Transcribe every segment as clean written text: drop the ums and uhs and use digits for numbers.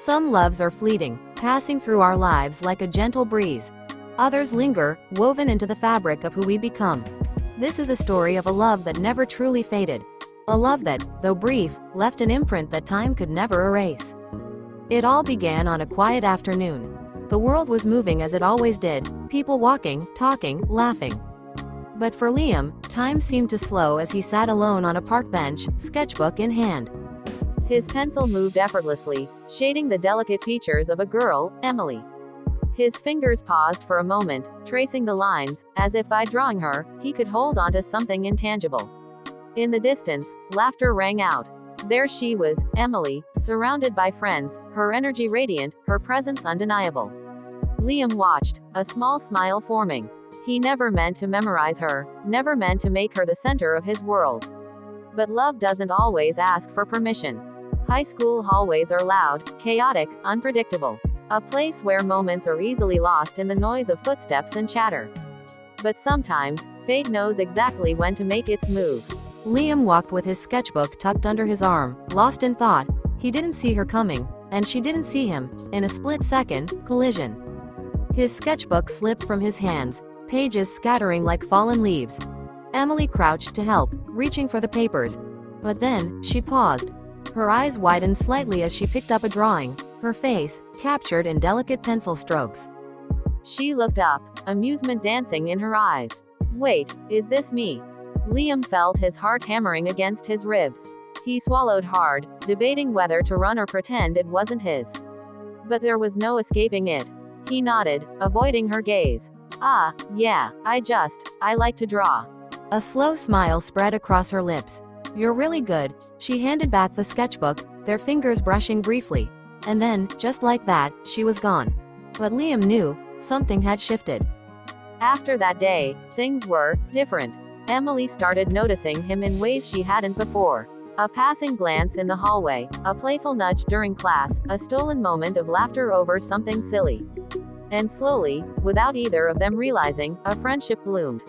Some loves are fleeting, passing through our lives like a gentle breeze. Others linger, woven into the fabric of who we become. This is a story of a love that never truly faded. A love that, though brief, left an imprint that time could never erase. It all began on a quiet afternoon. The world was moving as it always did, people walking, talking, laughing. But for Liam, time seemed to slow as he sat alone on a park bench, sketchbook in hand. His pencil moved effortlessly, shading the delicate features of a girl, Emily. His fingers paused for a moment, tracing the lines, as if by drawing her, he could hold onto something intangible. In the distance, laughter rang out. There she was, Emily, surrounded by friends, her energy radiant, her presence undeniable. Liam watched, a small smile forming. He never meant to memorize her, never meant to make her the center of his world. But love doesn't always ask for permission. High school hallways are loud, chaotic, unpredictable. A place where moments are easily lost in the noise of footsteps and chatter. But sometimes, fate knows exactly when to make its move. Liam walked with his sketchbook tucked under his arm, lost in thought. He didn't see her coming, and she didn't see him. In a split-second collision. His sketchbook slipped from his hands, pages scattering like fallen leaves. Emily crouched to help, reaching for the papers. But then, she paused. Her eyes widened slightly as she picked up a drawing, her face captured in delicate pencil strokes. She looked up, amusement dancing in her eyes. Wait, is this me? Liam felt his heart hammering against his ribs. He swallowed hard, debating whether to run or pretend it wasn't his. But there was no escaping it. He nodded, avoiding her gaze. Ah, yeah, I like to draw. A slow smile spread across her lips. You're really good. She handed back the sketchbook, their fingers brushing briefly. And then, just like that, she was gone. But Liam knew, something had shifted. After that day, things were different. Emily started noticing him in ways she hadn't before. A passing glance in the hallway, a playful nudge during class, a stolen moment of laughter over something silly. And slowly, without either of them realizing, a friendship bloomed.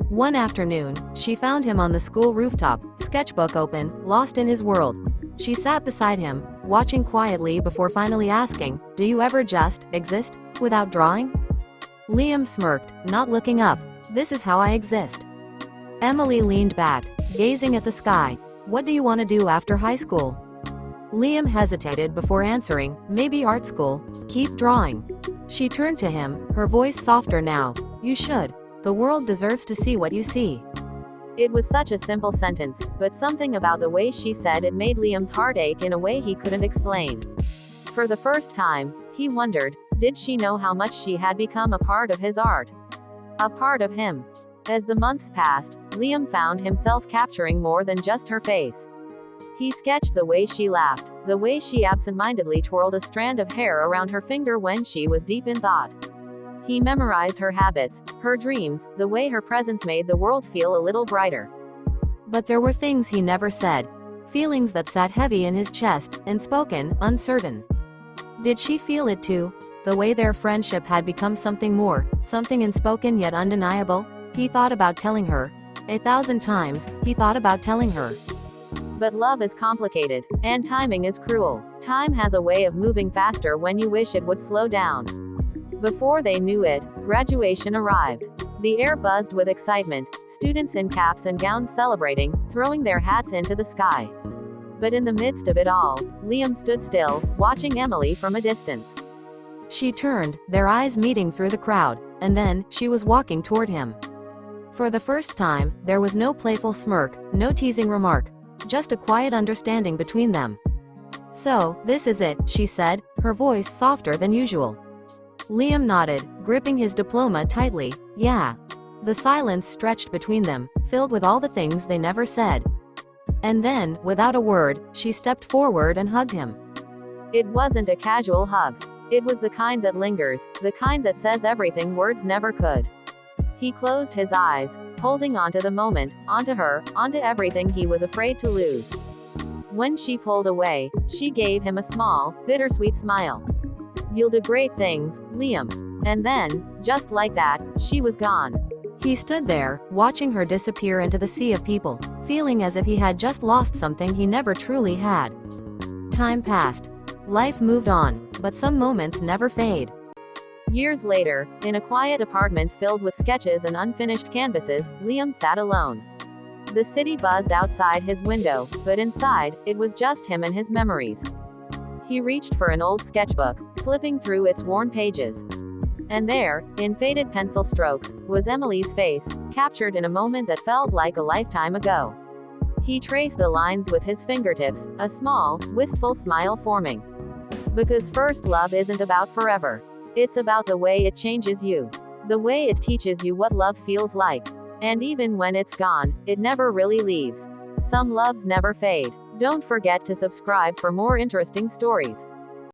One afternoon, she found him on the school rooftop, sketchbook open, lost in his world. She sat beside him, watching quietly before finally asking, "Do you ever just exist without drawing?" Liam smirked, not looking up. "This is how I exist." Emily leaned back, gazing at the sky. "What do you want to do after high school?" Liam hesitated before answering, "Maybe art school. Keep drawing." She turned to him, her voice softer now. "You should. The world deserves to see what you see." It was such a simple sentence, but something about the way she said it made Liam's heart ache in a way he couldn't explain. For the first time, he wondered, did she know how much she had become a part of his art? A part of him. As the months passed, Liam found himself capturing more than just her face. He sketched the way she laughed, the way she absent-mindedly twirled a strand of hair around her finger when she was deep in thought. He memorized her habits, her dreams, the way her presence made the world feel a little brighter. But there were things he never said. Feelings that sat heavy in his chest, unspoken, uncertain. Did she feel it too? The way their friendship had become something more, something unspoken yet undeniable? He thought about telling her. 1,000 times, he thought about telling her. But love is complicated, and timing is cruel. Time has a way of moving faster when you wish it would slow down. Before they knew it, graduation arrived. The air buzzed with excitement, students in caps and gowns celebrating, throwing their hats into the sky. But in the midst of it all, Liam stood still, watching Emily from a distance. She turned, their eyes meeting through the crowd, and then, she was walking toward him. For the first time, there was no playful smirk, no teasing remark. Just a quiet understanding between them. "So, this is it," she said, her voice softer than usual. Liam nodded, gripping his diploma tightly. "Yeah." The silence stretched between them, filled with all the things they never said. And then, without a word, she stepped forward and hugged him. It wasn't a casual hug. It was the kind that lingers, the kind that says everything words never could. He closed his eyes, holding onto the moment, onto her, onto everything he was afraid to lose. When she pulled away, she gave him a small, bittersweet smile. "You'll do great things, Liam." And then, just like that, she was gone. He stood there, watching her disappear into the sea of people, feeling as if he had just lost something he never truly had. Time passed. Life moved on, but some moments never fade. Years later, in a quiet apartment filled with sketches and unfinished canvases, Liam sat alone. The city buzzed outside his window, but inside, it was just him and his memories. He reached for an old sketchbook, flipping through its worn pages. And there, in faded pencil strokes, was Emily's face, captured in a moment that felt like a lifetime ago. He traced the lines with his fingertips, a small, wistful smile forming. Because first love isn't about forever. It's about the way it changes you. The way it teaches you what love feels like. And even when it's gone, it never really leaves. Some loves never fade. Don't forget to subscribe for more interesting stories.